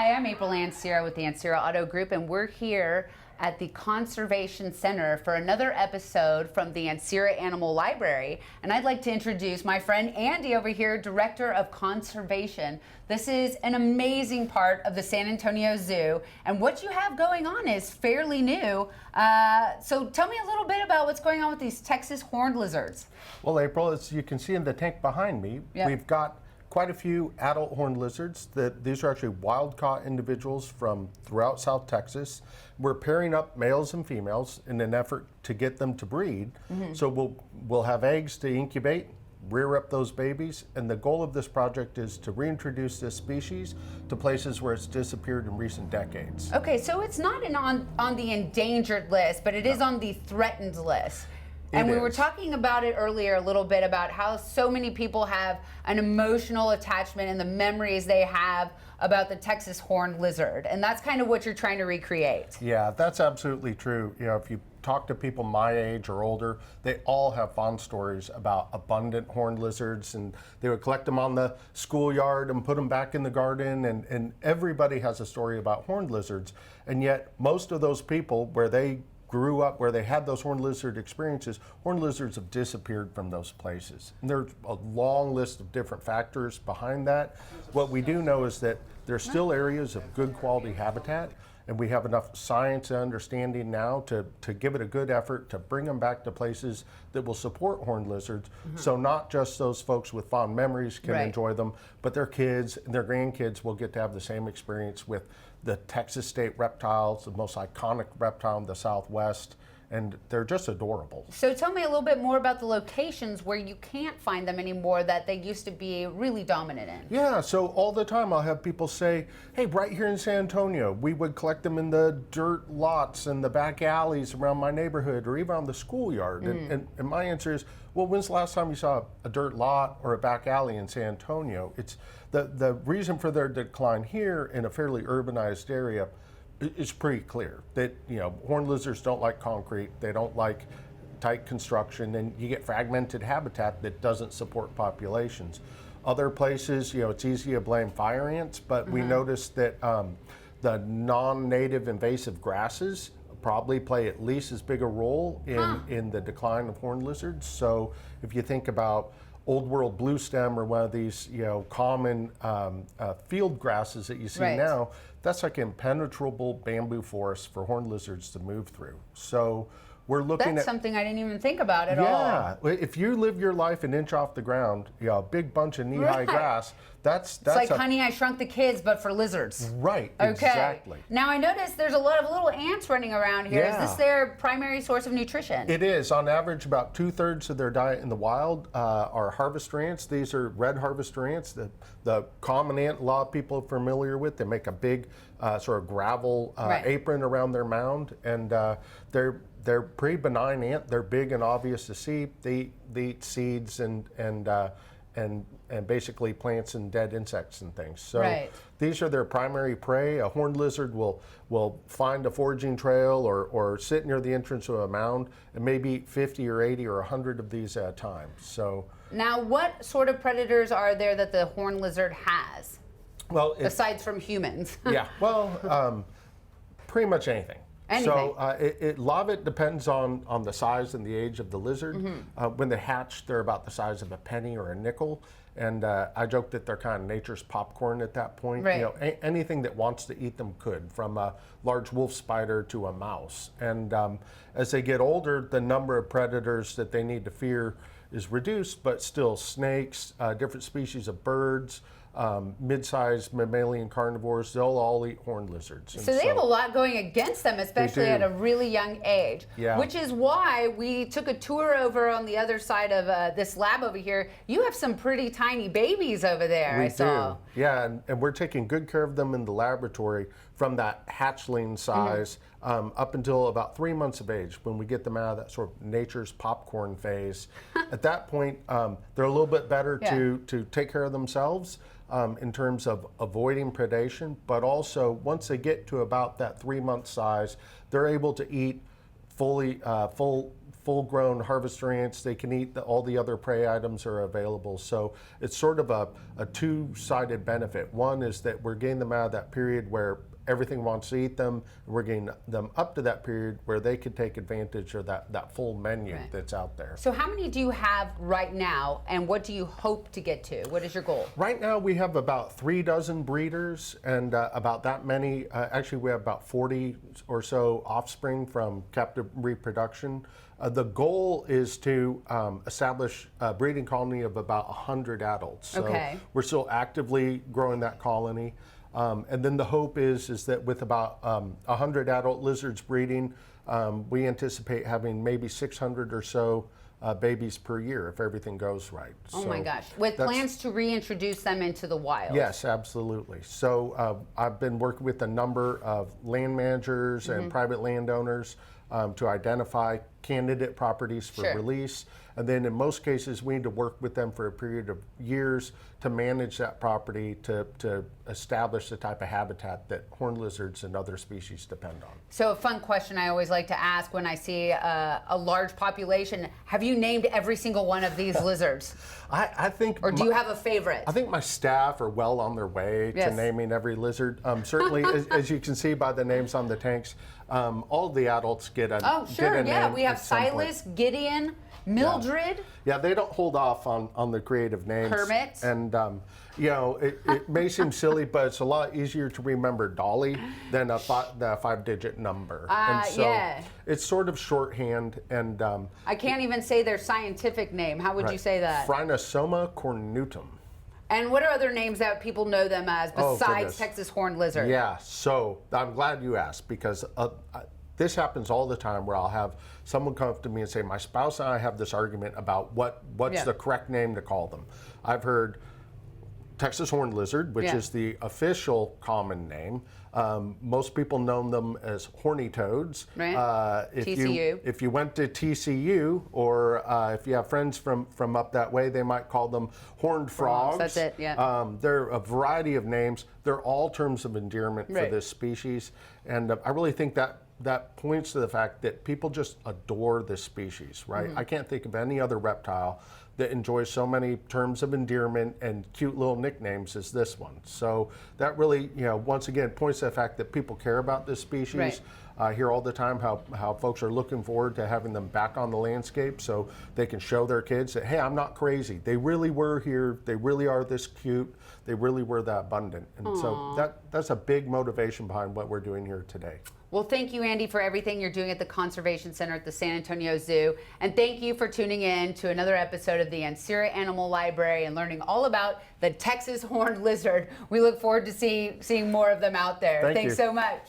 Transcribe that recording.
Hi, I'm April Ancira with the Ancira Auto Group, and we're here at the Conservation Center for another episode from the Ancira Animal Library. And I'd like to introduce my friend Andy over here, Director of Conservation. This is an amazing part of the San Antonio Zoo, and what you have going on is fairly new. So tell me a little bit about what's going on with these Texas horned lizards. Well, April, as you can see in the tank behind me, we've got quite a few adult horned lizards. These are actually wild-caught individuals from throughout South Texas. We're pairing up males and females in an effort to get them to breed. So we'll have eggs to incubate, rear up those babies, and the goal of this project is to reintroduce this species to places where it's disappeared in recent decades. Okay, so it's not on the endangered list, but it is on the threatened list. And we were talking about it earlier a little bit about how so many people have an emotional attachment and the memories they have about the Texas horned lizard. And that's kind of what you're trying to recreate. Yeah, that's absolutely true. You know, if you talk to people my age or older, they all have fond stories about abundant horned lizards, and they would collect them on the schoolyard and put them back in the garden, and everybody has a story about horned lizards. And yet most of those people where they grew up, where they had those horned lizard experiences, horned lizards have disappeared from those places. And there's a long list of different factors behind that. What we do know is that there's still areas of good quality habitat, and we have enough science and understanding now to give it a good effort to bring them back to places that will support horned lizards. So not just those folks with fond memories can enjoy them, but their kids and their grandkids will get to have the same experience with the Texas state reptiles, the most iconic reptile in the Southwest, and they're just adorable. So tell me a little bit more about the locations where you can't find them anymore that they used to be really dominant in. Yeah, so all the time I'll have people say, hey, right here in San Antonio, we would collect them in the dirt lots and the back alleys around my neighborhood or even on the schoolyard. And my answer is, well, when's the last time you saw a dirt lot or a back alley in San Antonio? It's the reason for their decline here in a fairly urbanized area is pretty clear. That, you know, horned lizards don't like concrete, they don't like tight construction, and you get fragmented habitat that doesn't support populations. Other places, you know, it's easy to blame fire ants, but we noticed that the non-native invasive grasses probably play at least as big a role in the decline of horned lizards. So if you think about Old World bluestem or one of these, you know, common field grasses that you see now, that's like impenetrable bamboo forest for horned lizards to move through. So we're looking That's something I didn't even think about at all. Yeah, if you live your life an inch off the ground, you know, a big bunch of knee-high grass, that's it's like Honey, I Shrunk the Kids, but for lizards. Right, okay. Exactly. Now I noticed there's a lot of little ants running around here. Yeah. Is this their primary source of nutrition? It is. On average, about 2/3 of their diet in the wild are harvester ants. These are red harvester ants, the common ant a lot of people are familiar with. They make a big sort of gravel apron around their mound, and they're pretty benign ant. They're big and obvious to see. They eat seeds and basically plants and dead insects and things. So these are their primary prey. A horned lizard will find a foraging trail or sit near the entrance of a mound and maybe eat 50 or 80 or 100 of these at a time. So now, what sort of predators are there that the horned lizard has? Well, aside from humans. Yeah, well, pretty much anything. So a lot of it depends on the size and the age of the lizard. When they hatch, they're about the size of a penny or a nickel. And I joke that they're kind of nature's popcorn at that point. You know, anything that wants to eat them could, from a large wolf spider to a mouse. And as they get older, the number of predators that they need to fear is reduced, but still snakes, different species of birds, mid-sized mammalian carnivores, they'll all eat horned lizards. So they have a lot going against them, especially at a really young age. Yeah. Which is why we took a tour over on the other side of this lab over here. You have some pretty tiny babies over there, I saw. Yeah, and we're taking good care of them in the laboratory from that hatchling size up until about 3 months of age, when we get them out of that sort of nature's popcorn phase. At that point, they're a little bit better to take care of themselves in terms of avoiding predation, but also once they get to about that 3 month size, they're able to eat full full-grown harvester ants. They can eat all the other prey items are available. So it's sort of a two-sided benefit. One is that we're getting them out of that period where everything wants to eat them. We're getting them up to that period where they could take advantage of that full menu that's out there. So how many do you have right now, and what do you hope to get to? What is your goal? Right now we have about 36 breeders and about that many, actually we have about 40 or so offspring from captive reproduction. The goal is to establish a breeding colony of about 100 adults. So we're still actively growing that colony. And then the hope is that with about 100 adult lizards breeding, we anticipate having maybe 600 or so babies per year if everything goes right. Oh my gosh. With plans to reintroduce them into the wild. Yes, absolutely. So I've been working with a number of land managers and private landowners to identify candidate properties for release. And then in most cases, we need to work with them for a period of years to manage that property to establish the type of habitat that horned lizards and other species depend on. So a fun question I always like to ask when I see a large population, have you named every single one of these lizards? I think... Or do you have a favorite? I think my staff are well on their way to naming every lizard. Certainly, as you can see by the names on the tanks, all of the adults get a name. We have Silas, Gideon, Mildred. Yeah, they don't hold off on the creative names. Kermit. And, you know, it may seem silly, but it's a lot easier to remember Dolly than a five-digit number. And so it's sort of shorthand. And I can't even say their scientific name. How would you say that? Phrynosoma cornutum. And what are other names that people know them as besides Texas horned lizard? Yeah, so I'm glad you asked because this happens all the time where I'll have someone come up to me and say, my spouse and I have this argument about what's the correct name to call them. I've heard Texas horned lizard, which is the official common name. Most people know them as horny toads. Right. TCU. If you went to TCU, or if you have friends from up that way, they might call them horned frogs. That's it, yeah. There are a variety of names. They're all terms of endearment for this species. And I really think that points to the fact that people just adore this species, right? I can't think of any other reptile that enjoys so many terms of endearment and cute little nicknames as this one. So that really, you know, once again, points to the fact that people care about this species. Right. I hear all the time how folks are looking forward to having them back on the landscape so they can show their kids that, hey, I'm not crazy. They really were here. They really are this cute. They really were that abundant. And so that's a big motivation behind what we're doing here today. Well, thank you, Andy, for everything you're doing at the Conservation Center at the San Antonio Zoo. And thank you for tuning in to another episode of the Ancira Animal Library and learning all about the Texas horned lizard. We look forward to seeing more of them out there. Thanks so much.